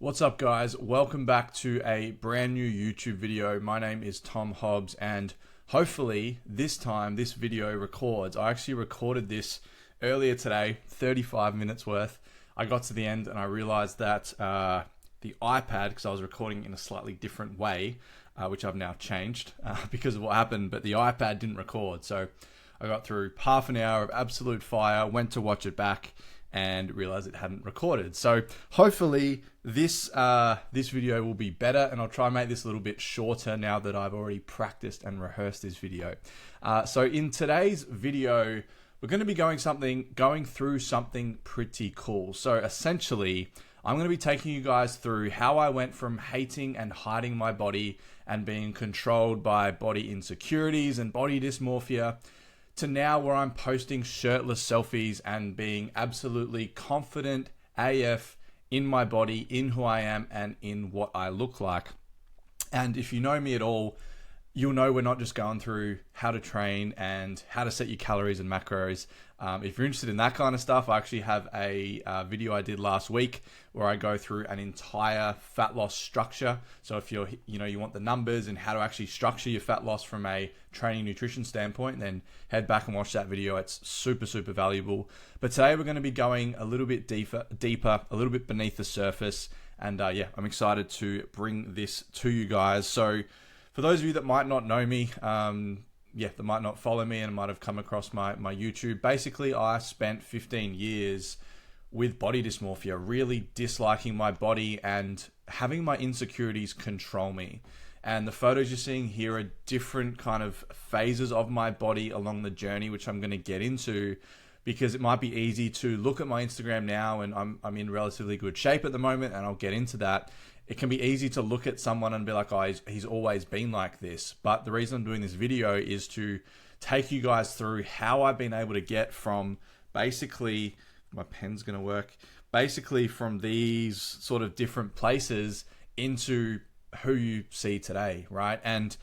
What's up, guys? Welcome back to a brand new YouTube video. My name is Tom Hobbs, and hopefully this time this video records. I actually recorded this earlier today, 35 minutes worth. I got to the end and I realized that the iPad, because I was recording in a slightly different way, which I've now changed because of what happened, but the iPad didn't record. So I got through half an hour of absolute fire, went to watch it back, and realized it hadn't recorded. So hopefully this video will be better, and I'll try and make this a little bit shorter now that I've already practiced and rehearsed this video. So in today's video, we're going to be going through something pretty cool. So essentially, I'm going to be taking you guys through how I went from hating and hiding my body and being controlled by body insecurities and body dysmorphia to now where I'm posting shirtless selfies and being absolutely confident AF in my body, in who I am, and in what I look like. And if you know me at all, you'll know we're not just going through how to train and how to set your calories and macros. If you're interested in that kind of stuff, I actually have a video I did last week where I go through an entire fat loss structure. So if you want the numbers and how to actually structure your fat loss from a training nutrition standpoint, then head back and watch that video. It's super, super valuable. But today we're going to be going a little bit deeper, a little bit beneath the surface. And I'm excited to bring this to you guys. So for those of you that might not know me, that might not follow me and might have come across my YouTube, basically I spent 15 years with body dysmorphia, really disliking my body and having my insecurities control me. And the photos you're seeing here are different kind of phases of my body along the journey, which I'm going to get into, because it might be easy to look at my Instagram now, and I'm in relatively good shape at the moment, and I'll get into that. It can be easy to look at someone and be like, oh, he's always been like this. But the reason I'm doing this video is to take you guys through how I've been able to get from basically, my pen's going to work, basically from these sort of different places into who you see today, right? And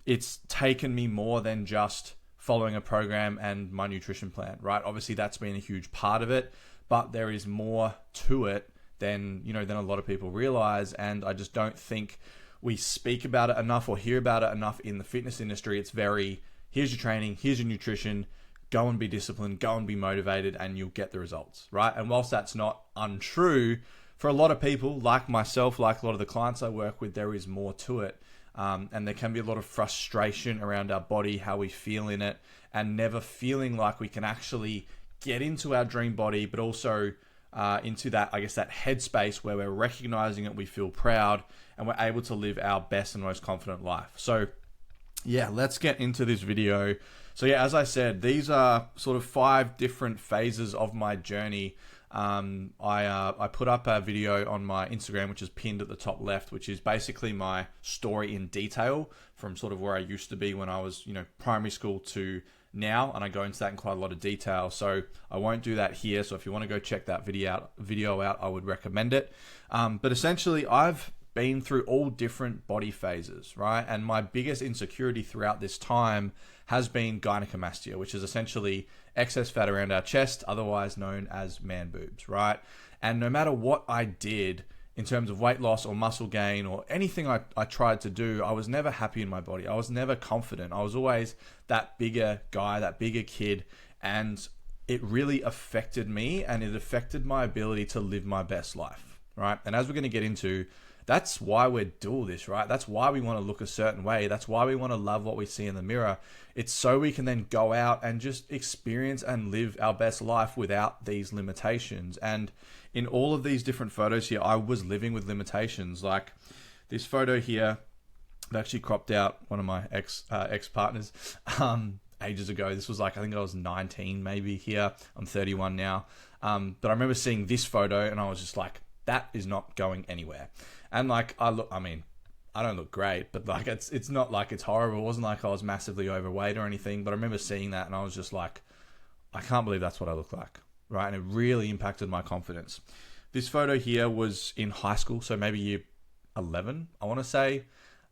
it's taken me more than just following a program and my nutrition plan, right? Obviously that's been a huge part of it, but there is more to it than a lot of people realize. And I just don't think we speak about it enough or hear about it enough in the fitness industry. It's very, here's your training, here's your nutrition, go and be disciplined, go and be motivated, and you'll get the results, right? And whilst that's not untrue, for a lot of people like myself, like a lot of the clients I work with, there is more to it. And there can be a lot of frustration around our body, how we feel in it, and never feeling like we can actually get into our dream body, but also into that, that headspace where we're recognizing it, we feel proud, and we're able to live our best and most confident life. So let's get into this video. So as I said, these are sort of 5 different phases of my journey. I put up a video on my Instagram, which is pinned at the top left, which is basically my story in detail from sort of where I used to be when I was, primary school to now, and I go into that in quite a lot of detail. So I won't do that here. So if you want to go check that video out, I would recommend it. But essentially, I've been through all different body phases, right? And my biggest insecurity throughout this time has been gynecomastia, which is essentially excess fat around our chest, otherwise known as man boobs, right? And no matter what I did in terms of weight loss or muscle gain or anything I tried to do, I was never happy in my body. I was never confident. I was always that bigger guy, that bigger kid, and it really affected me, and it affected my ability to live my best life, right? And as we're going to get into, that's why we're doing this, right? That's why we want to look a certain way. That's why we want to love what we see in the mirror. It's so we can then go out and just experience and live our best life without these limitations. And in all of these different photos here, I was living with limitations. Like this photo here, I've actually cropped out one of my ex-partners ages ago. This was I think I was 19 maybe here. I'm 31 now. But I remember seeing this photo and I was just like, that is not going anywhere. And I don't look great, but it's not like it's horrible. It wasn't like I was massively overweight or anything, but I remember seeing that and I was just like, I can't believe that's what I look like, right? And it really impacted my confidence. This photo here was in high school, so maybe year 11, I want to say,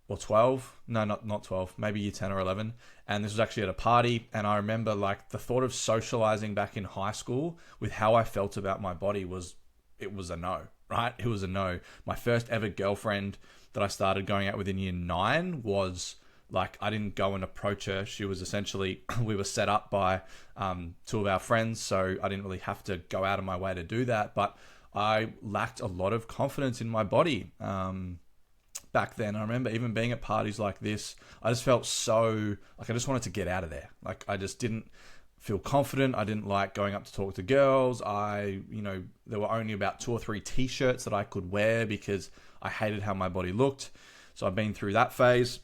or 12. No, not 12, maybe year 10 or 11. And this was actually at a party. And I remember the thought of socializing back in high school with how I felt about my body was a no. right? It was a no. My first ever girlfriend that I started going out with in year 9 was like, I didn't go and approach her. She was essentially, we were set up by 2 of our friends, so I didn't really have to go out of my way to do that. But I lacked a lot of confidence in my body back then. I remember even being at parties like this, I just felt so, like I just wanted to get out of there. Like I just didn't feel confident. I didn't like going up to talk to girls. There were only about 2 or 3 t-shirts that I could wear because I hated how my body looked. So I've been through that phase.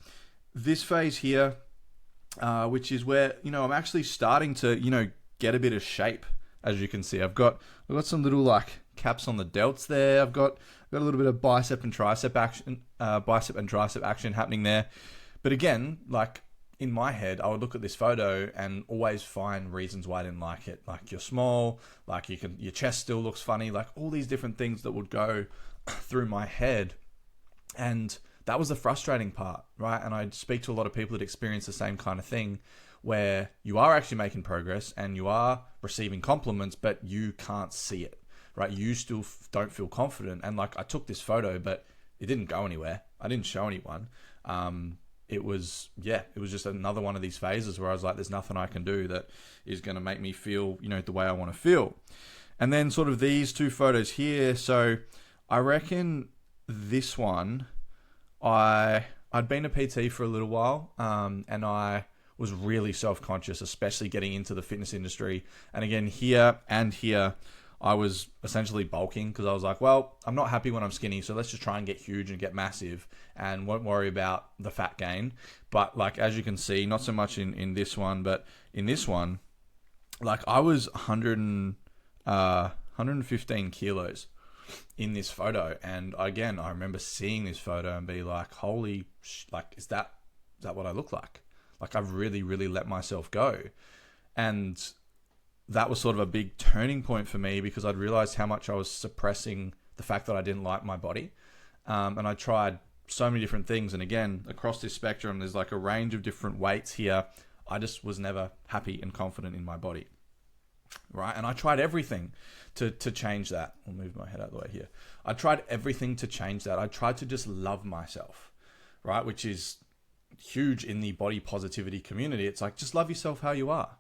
This phase here, which is where, I'm actually starting to, get a bit of shape. As you can see, I've got some little like caps on the delts there. I've got a little bit of bicep and tricep action happening there. But again, like in my head, I would look at this photo and always find reasons why I didn't like it. Like you're small, like your chest still looks funny, like all these different things that would go through my head. And that was the frustrating part, right? And I speak to a lot of people that experience the same kind of thing, where you are actually making progress and you are receiving compliments, but you can't see it, right? You still don't feel confident. And like I took this photo, but it didn't go anywhere. I didn't show anyone. It was just another one of these phases where I was like, there's nothing I can do that is going to make me feel, the way I want to feel. And then sort of these 2 photos here. So I reckon this one, I'd been a PT for a little while, and I was really self-conscious, especially getting into the fitness industry. And again, here and here, I was essentially bulking because I was like, well, I'm not happy when I'm skinny, so let's just try and get huge and get massive and won't worry about the fat gain. But like, as you can see, not so much in this one, but in this one, like I was 115 kilos in this photo. And again, I remember seeing this photo and be like, holy, is that what I look like? Like I've really, really let myself go. And that was sort of a big turning point for me because I'd realized how much I was suppressing the fact that I didn't like my body. And I tried so many different things. And again, across this spectrum, there's like a range of different weights here. I just was never happy and confident in my body. Right. And I tried everything to change that. I'll move my head out of the way here. I tried everything to change that. I tried to just love myself, right? Which is huge in the body positivity community. It's like, just love yourself how you are,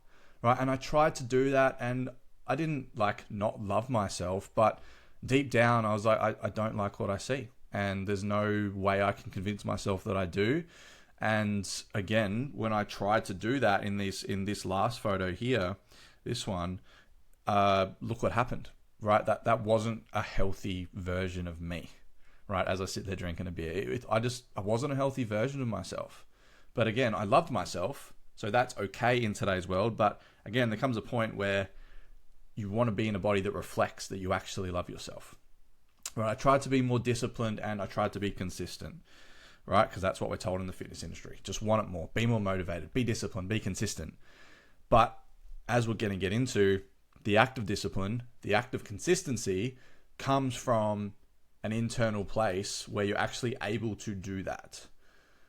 right? And I tried to do that and I didn't like not love myself, but deep down I was like, I don't like what I see. And there's no way I can convince myself that I do. And again, when I tried to do that in this last photo here, this one, look what happened, right? That wasn't a healthy version of me, right? As I sit there drinking a beer, I wasn't a healthy version of myself. But again, I loved myself, so that's okay in today's world. But again, there comes a point where you want to be in a body that reflects that you actually love yourself, right? I tried to be more disciplined and I tried to be consistent, right? Because that's what we're told in the fitness industry. Just want it more, be more motivated, be disciplined, be consistent. But as we're going to get into, the act of discipline, the act of consistency comes from an internal place where you're actually able to do that,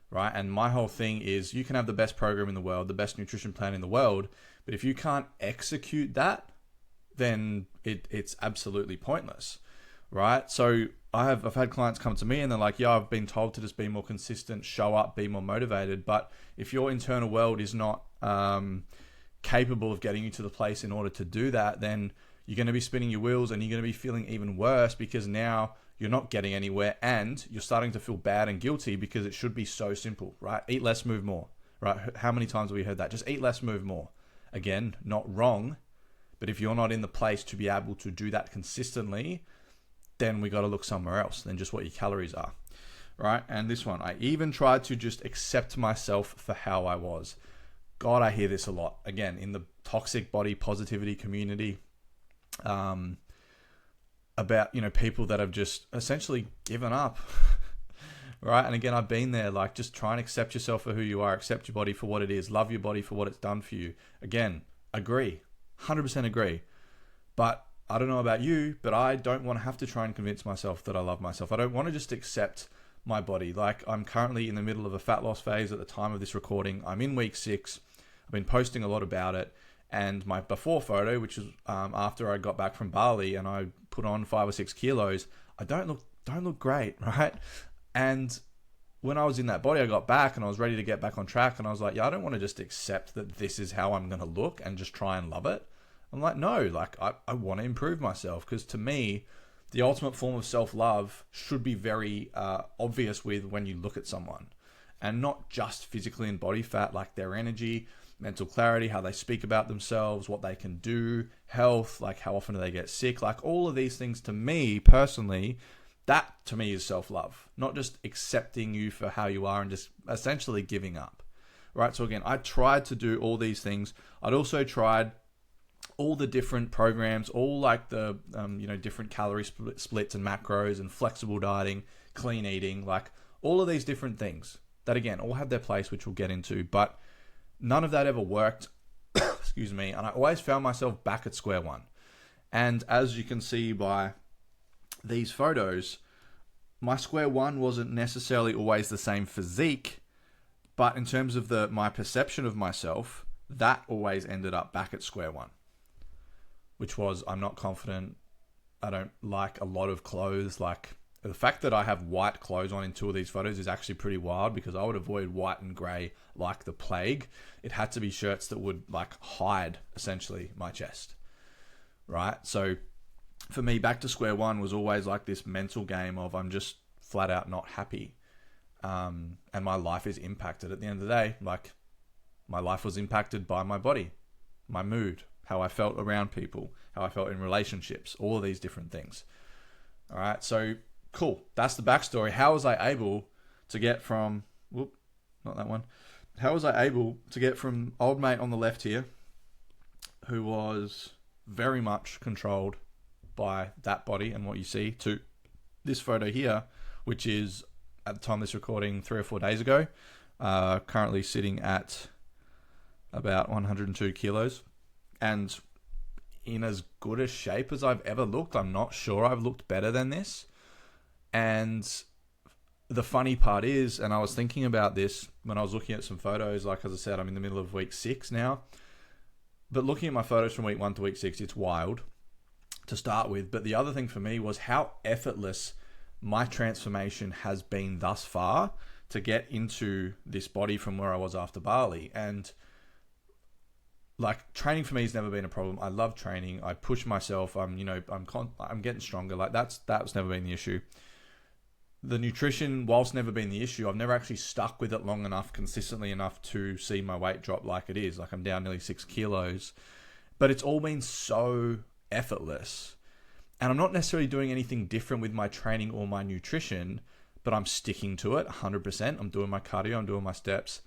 right? And my whole thing is you can have the best program in the world, the best nutrition plan in the world, but if you can't execute that, then it's absolutely pointless, right? So I've had clients come to me and they're like, yeah, I've been told to just be more consistent, show up, be more motivated. But if your internal world is not capable of getting you to the place in order to do that, then you're going to be spinning your wheels and you're going to be feeling even worse because now you're not getting anywhere and you're starting to feel bad and guilty because it should be so simple, right? Eat less, move more, right? How many times have we heard that? Just eat less, move more. Again, not wrong, but if you're not in the place to be able to do that consistently, then we got to look somewhere else than just what your calories are, right? And this one, I even tried to just accept myself for how I was. God, I hear this a lot. Again, in the toxic body positivity community, about, people that have just essentially given up, right? And again, I've been there, like just try and accept yourself for who you are, accept your body for what it is, love your body for what it's done for you. Again, agree, 100% agree. But I don't know about you, but I don't want to have to try and convince myself that I love myself. I don't want to just accept my body. Like I'm currently in the middle of a fat loss phase at the time of this recording. I'm in week 6. I've been posting a lot about it. And my before photo, which is after I got back from Bali and I put on 5 or 6 kilos, I don't look great, right? And when I was in that body, I got back and I was ready to get back on track. And I was like, yeah, I don't want to just accept that this is how I'm going to look and just try and love it. I'm like, no, like I want to improve myself, because to me, the ultimate form of self-love should be very obvious with when you look at someone, and not just physically in body fat, like their energy, mental clarity, how they speak about themselves, what they can do, health, like how often do they get sick, like all of these things. To me personally, that to me is self-love, not just accepting you for how you are and just essentially giving up, right? So again, I tried to do all these things. I'd also tried all the different programs, all like the different calorie splits and macros and flexible dieting, clean eating, like all of these different things that again all have their place, which we'll get into, but none of that ever worked. Excuse me. And I always found myself back at square one. And as you can see by these photos, my square one wasn't necessarily always the same physique, but in terms of my perception of myself, that always ended up back at square one, which was, I'm not confident. I don't like a lot of clothes. Like the fact that I have white clothes on in 2 of these photos is actually pretty wild, because I would avoid white and gray like the plague. It had to be shirts that would like hide essentially my chest, right? So for me, back to square one was always like this mental game of I'm just flat out not happy. And my life is impacted at the end of the day. Like my life was impacted by my body, my mood, how I felt around people, how I felt in relationships, all of these different things. All right. So cool. That's the backstory. How was I able to get from, not that one. How was I able to get from old mate on the left here, who was very much controlled by that body and what you see, to this photo here, which is at the time of this recording 3 or 4 days ago, currently sitting at about 102 kilos and in as good a shape as I've ever looked. I'm not sure I've looked better than this. And the funny part is, and I was thinking about this when I was looking at some photos, like as I said, I'm in the middle of week 6 now, but looking at my photos from week 1 to week 6, it's wild to start with. But the other thing for me was how effortless my transformation has been thus far to get into this body from where I was after Bali. And like training for me has never been a problem. I love training. I push myself. I'm getting stronger. Like that's never been the issue. The nutrition, whilst never been the issue, I've never actually stuck with it long enough, consistently enough to see my weight drop like it is. Like I'm down nearly 6 kilos, but it's all been so effortless. And I'm not necessarily doing anything different with my training or my nutrition, but I'm sticking to it 100%. I'm doing my cardio, I'm doing my steps.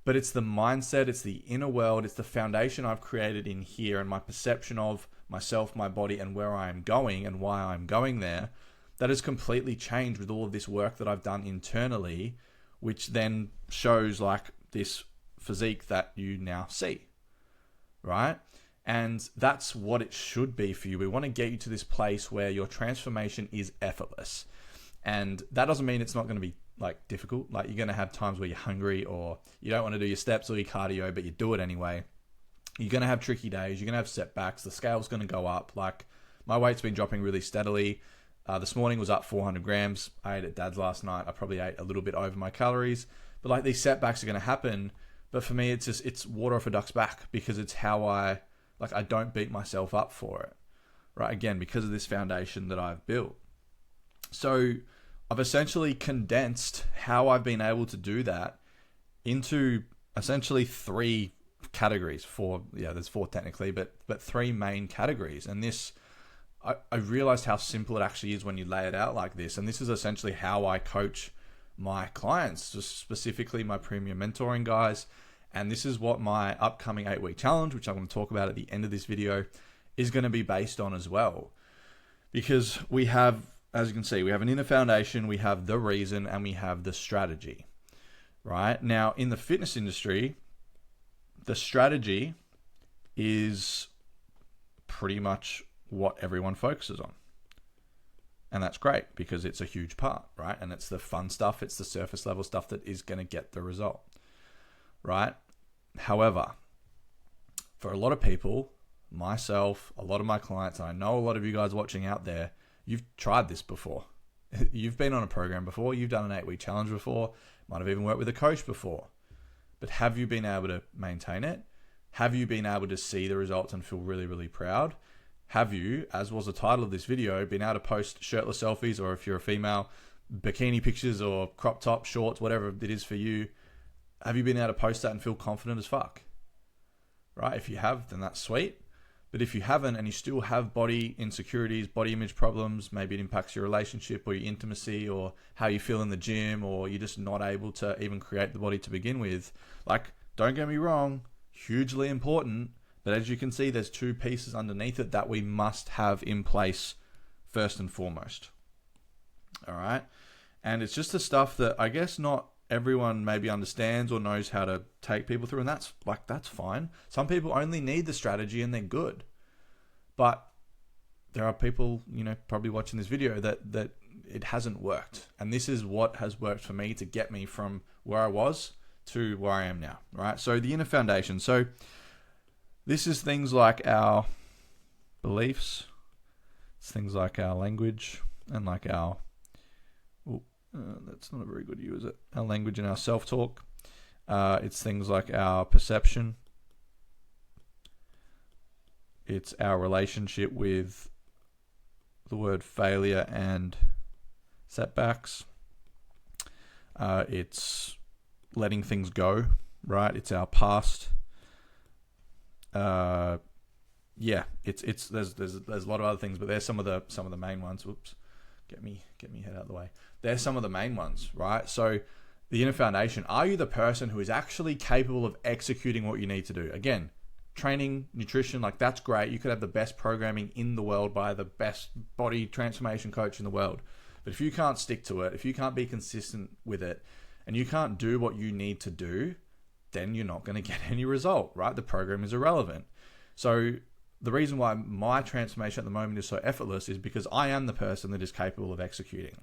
But it's the mindset, it's the inner world, it's the foundation I've created in here and my perception of myself, my body, and where I am going and why I'm going there that has completely changed with all of this work that I've done internally, which then shows like this physique that you now see, right? And that's what it should be for you. We want to get you to this place where your transformation is effortless. And that doesn't mean it's not going to be like difficult. Like you're going to have times where you're hungry or you don't want to do your steps or your cardio, but you do it anyway. You're going to have tricky days. You're going to have setbacks. The scale's going to go up. Like my weight's been dropping really steadily. This morning was up 400 grams. I ate at Dad's last night. I probably ate a little bit over my calories, but like these setbacks are going to happen. But for me, it's water off a duck's back, because it's how I don't beat myself up for it, right? Again, because of this foundation that I've built. So I've essentially condensed how I've been able to do that into essentially 3 categories. 4, there's 4 technically, but 3 main categories. And this, I realized how simple it actually is when you lay it out like this. And this is essentially how I coach my clients, just specifically my premium mentoring guys. And this is what my upcoming 8-week challenge, which I'm going to talk about at the end of this video, is going to be based on as well. Because we have, as you can see, we have an inner foundation, we have the reason, and we have the strategy, right? Now, in the fitness industry, the strategy is pretty much what everyone focuses on. And that's great, because it's a huge part, right? And it's the fun stuff, it's the surface level stuff that is going to get the result, right? However, For a lot of people, myself, a lot of my clients, and I know a lot of you guys watching out there, you've tried this before. You've been on a program before. You've done an 8-week challenge before. Might have even worked with a coach before. But have you been able to maintain it? Have you been able to see the results and feel really, really proud? Have you, as was the title of this video, been able to post shirtless selfies, or if you're a female, bikini pictures or crop top, shorts, whatever it is for you? Have you been able to post that and feel confident as fuck? Right? If you have, then that's sweet. But if you haven't and you still have body insecurities, body image problems, maybe it impacts your relationship or your intimacy or how you feel in the gym, or you're just not able to even create the body to begin with. Like, don't get me wrong, hugely important. But as you can see, there's 2 pieces underneath it that we must have in place first and foremost. All right. And it's just the stuff that I guess not everyone maybe understands or knows how to take people through. And that's fine. Some people only need the strategy and they're good. But there are people, probably watching this video that it hasn't worked. And this is what has worked for me to get me from where I was to where I am now. Right. So the inner foundation. So this is things like our beliefs. It's things like our language and like our that's not a very good view, is it? Our language and our self-talk. It's things like our perception. It's our relationship with the word failure and setbacks. It's letting things go, right? It's our past. It's there's a lot of other things, but there's some of the main ones. Whoops. Get me head out of the way. There's some of the main ones, right? So the inner foundation, are you the person who is actually capable of executing what you need to do? Again, training, nutrition, like that's great. You could have the best programming in the world by the best body transformation coach in the world. But if you can't stick to it, if you can't be consistent with it, and you can't do what you need to do, then you're not going to get any result, right? The program is irrelevant. So the reason why my transformation at the moment is so effortless is because I am the person that is capable of executing.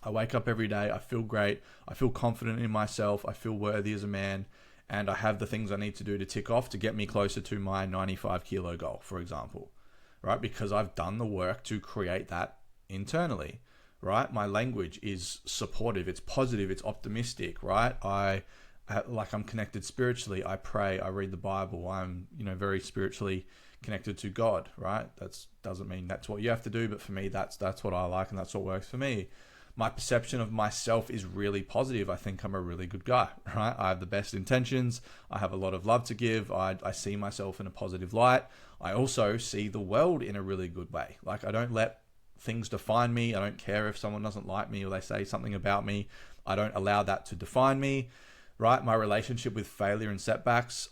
I wake up every day, I feel great, I feel confident in myself, I feel worthy as a man, and I have the things I need to do to tick off to get me closer to my 95 kilo goal, for example, right? Because I've done the work to create that internally, right? My language is supportive, it's positive, it's optimistic, right? I'm connected spiritually, I pray, I read the Bible, I'm, very spiritually connected to God, right? That doesn't mean that's what you have to do, but for me, that's what I like and that's what works for me. My perception of myself is really positive. I think I'm a really good guy, right? I have the best intentions. I have a lot of love to give. I see myself in a positive light. I also see the world in a really good way. Like, I don't let things define me. I don't care if someone doesn't like me or they say something about me. I don't allow that to define me, right? My relationship with failure and setbacks,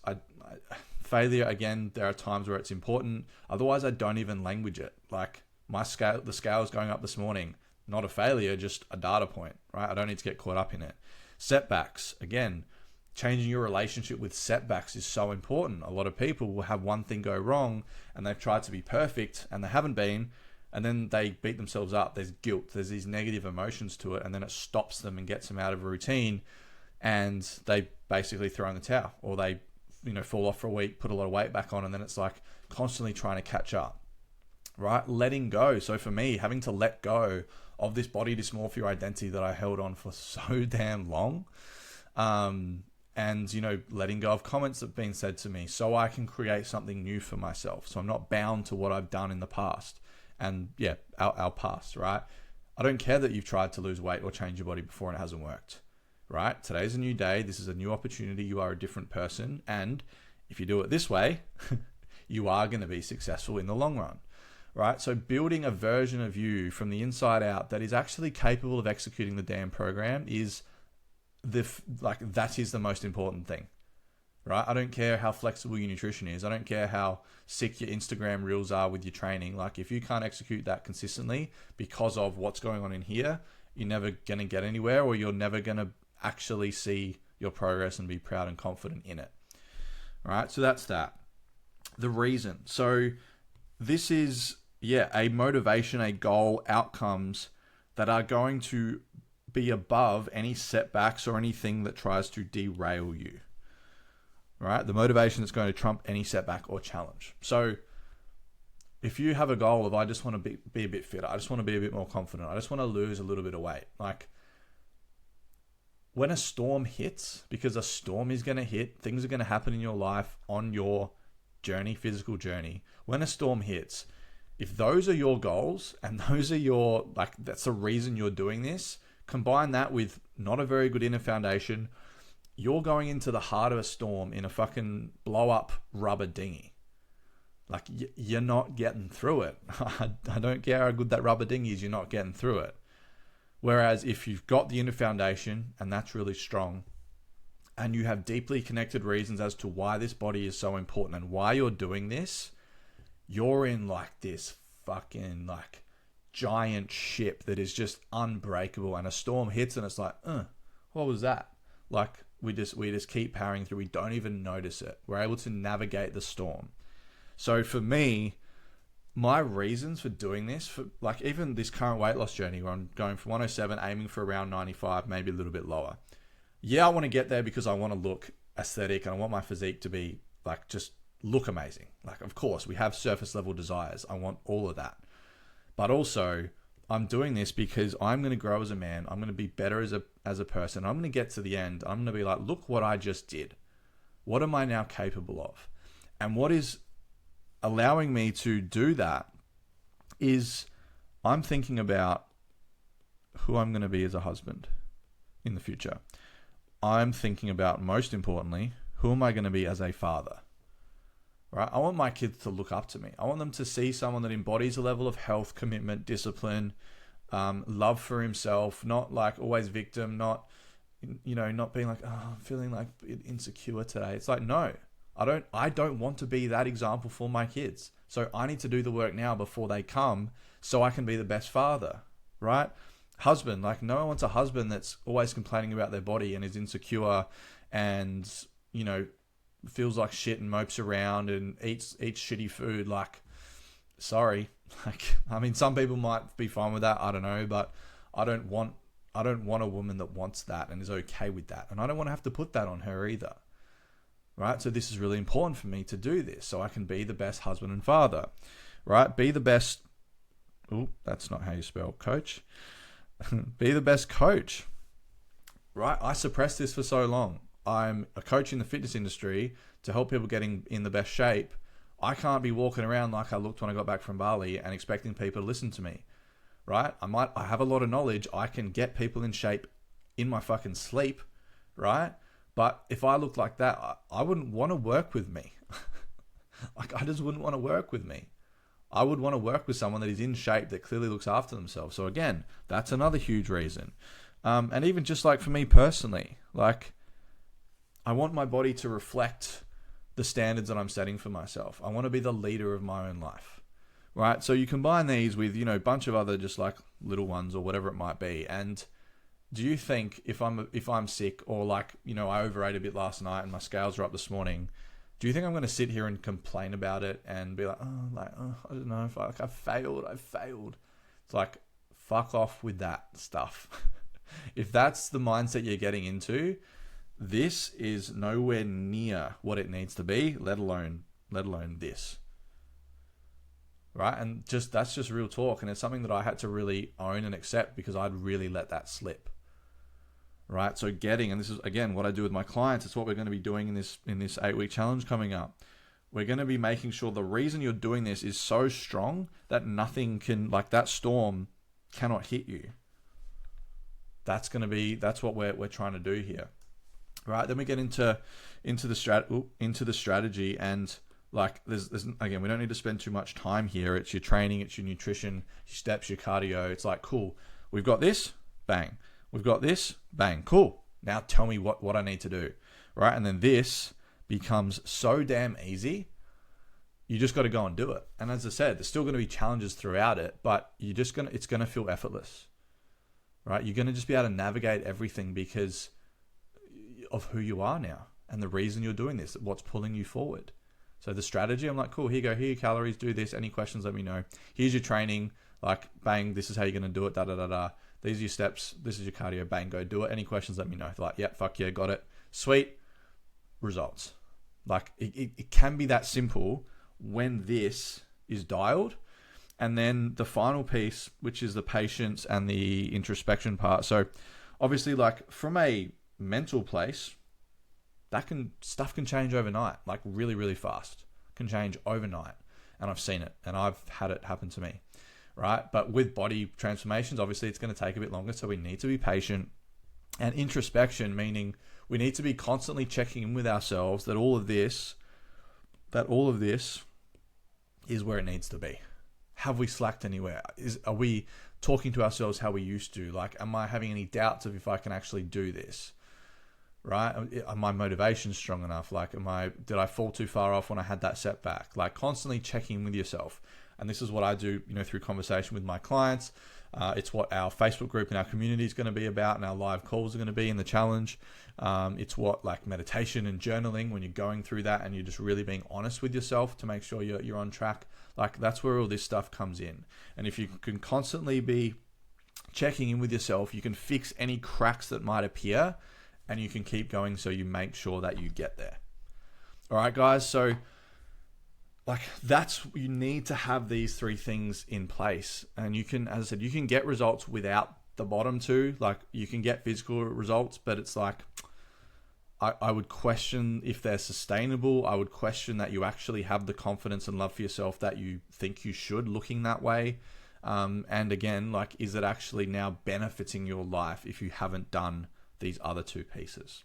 failure, again, there are times where it's important. Otherwise, I don't even language it. Like, the scale is going up this morning. Not a failure, just a data point, right? I don't need to get caught up in it. Setbacks, again, changing your relationship with setbacks is so important. A lot of people will have one thing go wrong and they've tried to be perfect and they haven't been, and then they beat themselves up. There's guilt, there's these negative emotions to it, and then it stops them and gets them out of a routine, and they basically throw in the towel, or they fall off for a week, put a lot of weight back on, and then it's like constantly trying to catch up, right? Letting go. So for me, having to let go of this body dysmorphia identity that I held on for so damn long, and letting go of comments that have been said to me so I can create something new for myself, so I'm not bound to what I've done in the past. And our past, right? I don't care that you've tried to lose weight or change your body before and it hasn't worked, right? Today's a new day. This is a new opportunity. You are a different person, and if you do it this way, you are going to be successful in the long run, right? So building a version of you from the inside out that is actually capable of executing the damn program is that is the most important thing, right? I don't care how flexible your nutrition is. I don't care how sick your Instagram reels are with your training. Like, if you can't execute that consistently because of what's going on in here, you're never going to get anywhere, or you're never going to actually see your progress and be proud and confident in it. All right. So that's that. The reason. So this is, a motivation, a goal, outcomes that are going to be above any setbacks or anything that tries to derail you. right? The motivation that's going to trump any setback or challenge. So if you have a goal of, I just want to be a bit fitter, I just want to be a bit more confident, I just want to lose a little bit of weight. Like, when a storm hits, because a storm is going to hit, things are going to happen in your life on your journey, physical journey. When a storm hits, if those are your goals and those are your, like, that's the reason you're doing this, combine that with not a very good inner foundation, you're going into the heart of a storm in a fucking blow up rubber dinghy. Like, you're not getting through it. I don't care how good that rubber dinghy is, you're not getting through it. Whereas if you've got the inner foundation and that's really strong, and you have deeply connected reasons as to why this body is so important and why you're doing this, you're in like this fucking like giant ship that is just unbreakable, and a storm hits and it's like, what was that? Like, we just keep powering through. We don't even notice it. We're able to navigate the storm. So for me, my reasons for doing this, for like even this current weight loss journey where I'm going from 107, aiming for around 95, maybe a little bit lower. Yeah, I want to get there because I want to look aesthetic and I want my physique to be like, just look amazing. Like, of course, we have surface level desires. I want all of that. But also, I'm doing this because I'm going to grow as a man. I'm going to be better as a person. I'm going to get to the end. I'm going to be like, look what I just did. What am I now capable of? And what is allowing me to do that is I'm thinking about who I'm going to be as a husband in the future. I'm thinking about, most importantly, who am I going to be as a father? Right? I want my kids to look up to me. I want them to see someone that embodies a level of health, commitment, discipline, love for himself, not like always victim, not being like, oh, I'm feeling like insecure today. It's like, no, I don't want to be that example for my kids. So I need to do the work now before they come so I can be the best father, right? Husband, like, no one wants a husband that's always complaining about their body and is insecure and, feels like shit and mopes around and eats shitty food. Like, sorry. Like, I mean, some people might be fine with that. I don't know, but I don't want a woman that wants that and is okay with that. And I don't want to have to put that on her either. Right? So this is really important for me to do this so I can be the best husband and father, right? Be the best. Oh, that's not how you spell coach. Be the best coach, right? I suppressed this for so long. I'm a coach in the fitness industry to help people getting in the best shape. I can't be walking around like I looked when I got back from Bali and expecting people to listen to me, right? I have a lot of knowledge. I can get people in shape in my fucking sleep, right? But if I looked like that, I wouldn't want to work with me. Like, I just wouldn't want to work with me. I would want to work with someone that is in shape, that clearly looks after themselves. So again, that's another huge reason. And even just like for me personally, like, I want my body to reflect the standards that I'm setting for myself. I want to be the leader of my own life, right? So you combine these with, a bunch of other just like little ones or whatever it might be. And do you think if I'm sick or like, I overate a bit last night and my scales are up this morning, do you think I'm going to sit here and complain about it and be like, I don't know, if I failed. It's like, fuck off with that stuff. If that's the mindset you're getting into, this is nowhere near what it needs to be, let alone this. Right? And that's just real talk. And it's something that I had to really own and accept because I'd really let that slip. Right? So and this is again what I do with my clients, it's what we're going to be doing in this 8-week challenge coming up. We're going to be making sure the reason you're doing this is so strong that nothing can, like, that storm cannot hit you. That's what we're trying to do here. Right? Then we get into the strategy, and like there's again, we don't need to spend too much time here. It's your training, it's your nutrition, your steps, your cardio. It's like, cool, we've got this, bang. We've got this, bang, cool. Now tell me what I need to do, right? And then this becomes so damn easy. You just got to go and do it. And as I said, there's still going to be challenges throughout it, but it's going to feel effortless, right? You're going to just be able to navigate everything because of who you are now and the reason you're doing this, what's pulling you forward. So the strategy, I'm like, cool, here you go, here are your calories, do this. Any questions, let me know. Here's your training, like, bang, this is how you're going to do it, da-da-da-da. These are your steps. This is your cardio. Bang, go do it. Any questions, let me know. Like, yeah, fuck yeah, got it. Sweet. Results. Like it can be that simple when this is dialed. And then the final piece, which is the patience and the introspection part. So obviously, like from a mental place, stuff can change overnight, like really, really fast. Can change overnight. And I've seen it and I've had it happen to me. Right? But with body transformations, obviously it's going to take a bit longer. So we need to be patient. And introspection, meaning we need to be constantly checking in with ourselves that all of this is where it needs to be. Have we slacked anywhere? Are we talking to ourselves how we used to? Like, am I having any doubts of if I can actually do this? Right? Are my motivation strong enough? Like, did I fall too far off when I had that setback? Like, constantly checking in with yourself. And this is what I do, through conversation with my clients. It's what our Facebook group and our community is going to be about, and our live calls are going to be in the challenge. It's what like meditation and journaling, when you're going through that and you're just really being honest with yourself to make sure you're on track. Like, that's where all this stuff comes in. And if you can constantly be checking in with yourself, you can fix any cracks that might appear, and you can keep going so you make sure that you get there. All right, guys. So like you need to have these three things in place. And you can, as I said, you can get results without the bottom two. Like, you can get physical results, but it's like, I would question if they're sustainable. I would question that you actually have the confidence and love for yourself that you think you should, looking that way. And again, like, is it actually now benefiting your life if you haven't done these other two pieces?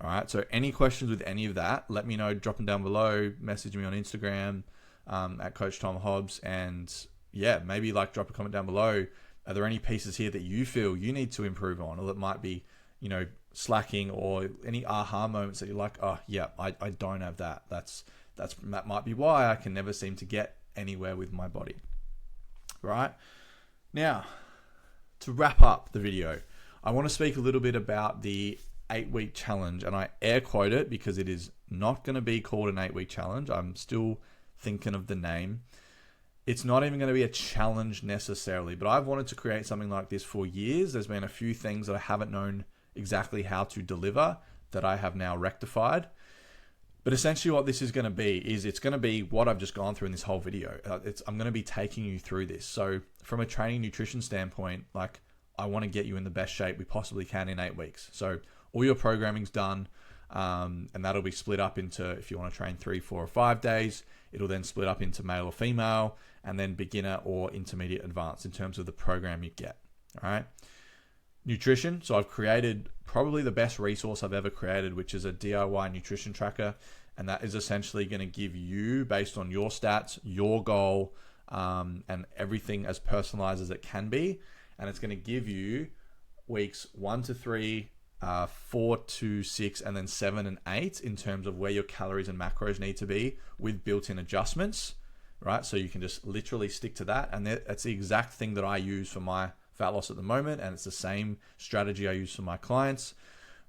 All right. So any questions with any of that, let me know, drop them down below, message me on Instagram, at Coach Tom Hobbs. And yeah, maybe like drop a comment down below. Are there any pieces here that you feel you need to improve on, or that might be, slacking, or any aha moments that you're like, oh yeah, I don't have that. That might be why I can never seem to get anywhere with my body. Right. Now, to wrap up the video, I want to speak a little bit about the 8-week challenge, and I air quote it because it is not going to be called an 8-week challenge. I'm still thinking of the name. It's not even going to be a challenge necessarily, but I've wanted to create something like this for years. There's been a few things that I haven't known exactly how to deliver that I have now rectified. But essentially what this is going to be is it's going to be what I've just gone through in this whole video. I'm going to be taking you through this. So from a training nutrition standpoint, like, I want to get you in the best shape we possibly can in 8 weeks. So all your programming's done, and that'll be split up into, if you want to train 3, 4, or 5 days, it'll then split up into male or female, and then beginner or intermediate advanced in terms of the program you get. All right. Nutrition. So I've created probably the best resource I've ever created, which is a DIY nutrition tracker. And that is essentially going to give you, based on your stats, your goal, and everything as personalized as it can be. And it's going to give you weeks 1 to 3, 4 to 6, and then 7 and 8 in terms of where your calories and macros need to be, with built-in adjustments, right? So you can just literally stick to that. And that's the exact thing that I use for my fat loss at the moment. And it's the same strategy I use for my clients,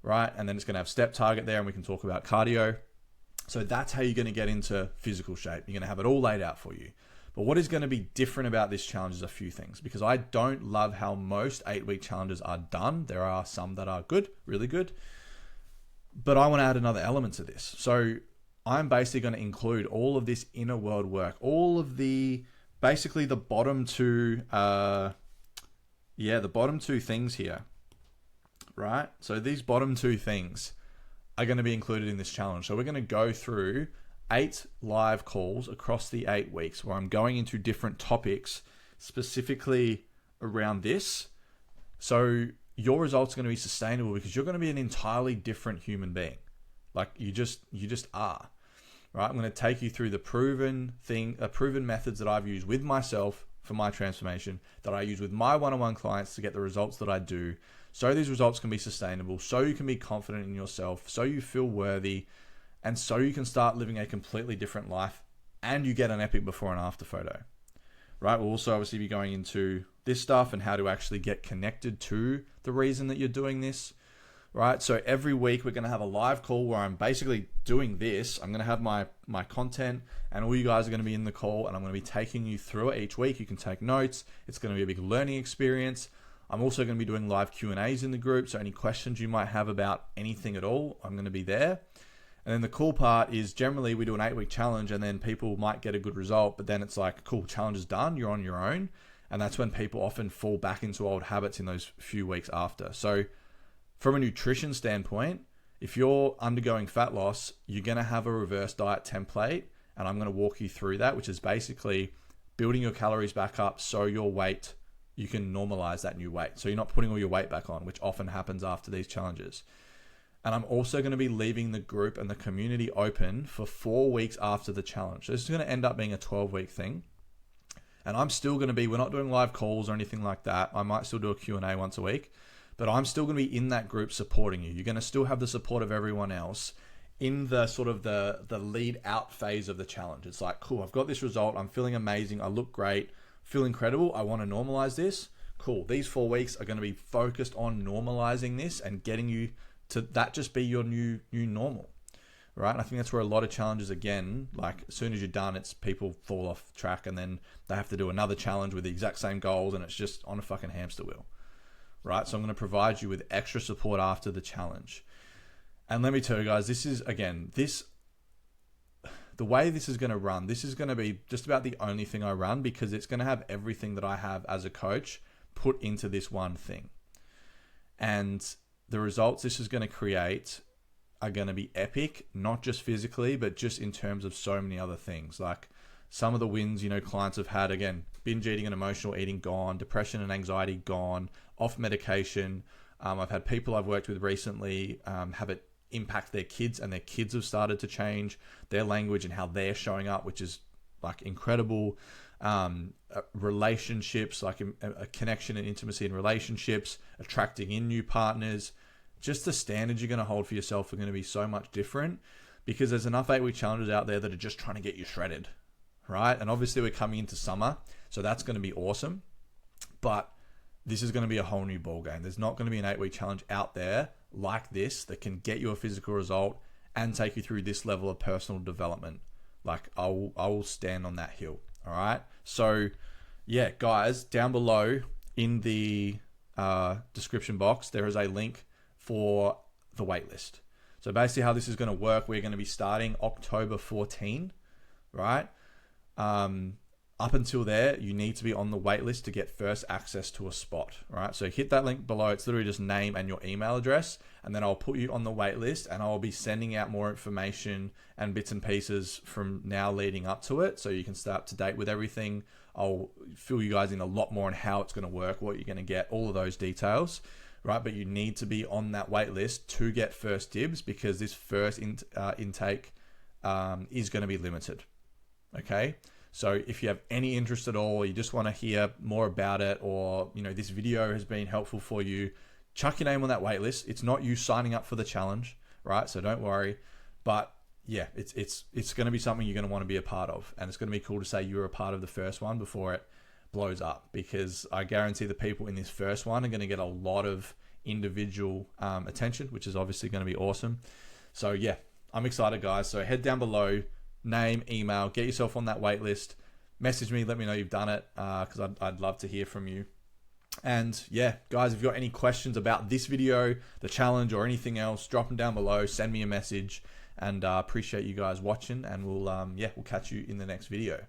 right? And then it's going to have step target there, and we can talk about cardio. So that's how you're going to get into physical shape. You're going to have it all laid out for you. But what is going to be different about this challenge is a few things, because I don't love how most 8-week challenges are done. There are some that are good, really good, but I want to add another element to this. So I'm basically going to include all of this inner world work, all of basically the bottom two, the bottom two things here, right? So these bottom two things are going to be included in this challenge. So we're going to go through 8 live calls across the 8 weeks where I'm going into different topics specifically around this. So your results are going to be sustainable because you're going to be an entirely different human being. Like you just are, right? I'm going to take you through the proven methods that I've used with myself for my transformation, that I use with my one-on-one clients to get the results that I do. So these results can be sustainable, so you can be confident in yourself, so you feel worthy, and so you can start living a completely different life, and you get an epic before and after photo, right? We'll also obviously be going into this stuff and how to actually get connected to the reason that you're doing this, right? So every week we're going to have a live call where I'm basically doing this. I'm going to have my content, and all you guys are going to be in the call, and I'm going to be taking you through it each week. You can take notes. It's going to be a big learning experience. I'm also going to be doing live Q&As in the group. So any questions you might have about anything at all, I'm going to be there. And then the cool part is generally we do an 8-week challenge and then people might get a good result, but then it's like, cool, challenge is done, you're on your own. And that's when people often fall back into old habits in those few weeks after. So from a nutrition standpoint, if you're undergoing fat loss, you're going to have a reverse diet template. And I'm going to walk you through that, which is basically building your calories back up so your weight, you can normalize that new weight. So you're not putting all your weight back on, which often happens after these challenges. And I'm also going to be leaving the group and the community open for 4 weeks after the challenge. So this is going to end up being a 12-week thing. And I'm still going to be, we're not doing live calls or anything like that. I might still do a Q&A once a week, but I'm still going to be in that group supporting you. You're going to still have the support of everyone else in the sort of the lead out phase of the challenge. It's like, cool, I've got this result. I'm feeling amazing. I look great, feel incredible. I want to normalize this. Cool. These 4 weeks are going to be focused on normalizing this and getting you to that just be your new normal, right? And I think that's where a lot of challenges, again, like as soon as you're done, it's people fall off track and then they have to do another challenge with the exact same goals and it's just on a fucking hamster wheel, right? So I'm going to provide you with extra support after the challenge. And let me tell you guys, this is, again, the way this is going to run, this is going to be just about the only thing I run because it's going to have everything that I have as a coach put into this one thing. And the results this is going to create are going to be epic, not just physically, but just in terms of so many other things. Like some of the wins, clients have had, again, binge eating and emotional eating gone, depression and anxiety gone, off medication. I've had people I've worked with recently have it impact their kids and their kids have started to change their language and how they're showing up, which is like incredible. Relationships, like a connection and intimacy in relationships, attracting in new partners. Just the standards you're going to hold for yourself are going to be so much different because there's enough 8-week challenges out there that are just trying to get you shredded, right? And obviously we're coming into summer, so that's going to be awesome. But this is going to be a whole new ball game. There's not going to be an 8-week challenge out there like this that can get you a physical result and take you through this level of personal development. Like I will stand on that hill. All right. So yeah, guys, down below in the description box, there is a link for the waitlist. So basically how this is going to work, we're going to be starting October 14, right? Up until there, you need to be on the waitlist to get first access to a spot, right? So hit that link below. It's literally just name and your email address, and then I'll put you on the waitlist and I'll be sending out more information and bits and pieces from now leading up to it so you can stay up to date with everything. I'll fill you guys in a lot more on how it's going to work, what you're going to get, all of those details, right? But you need to be on that waitlist to get first dibs because this first intake is going to be limited, okay? So if you have any interest at all, or you just want to hear more about it, or this video has been helpful for you, chuck your name on that waitlist. It's not you signing up for the challenge, right? So don't worry. But yeah, it's going to be something you're going to want to be a part of, and it's going to be cool to say you were a part of the first one before it blows up, because I guarantee the people in this first one are going to get a lot of individual attention, which is obviously going to be awesome. So yeah, I'm excited, guys. So head down below. Name, email, get yourself on that wait list, message me, let me know you've done it, because I'd love to hear from you. And yeah, guys, if you've got any questions about this video, the challenge, or anything else, drop them down below, send me a message, and appreciate you guys watching, and we'll catch you in the next video.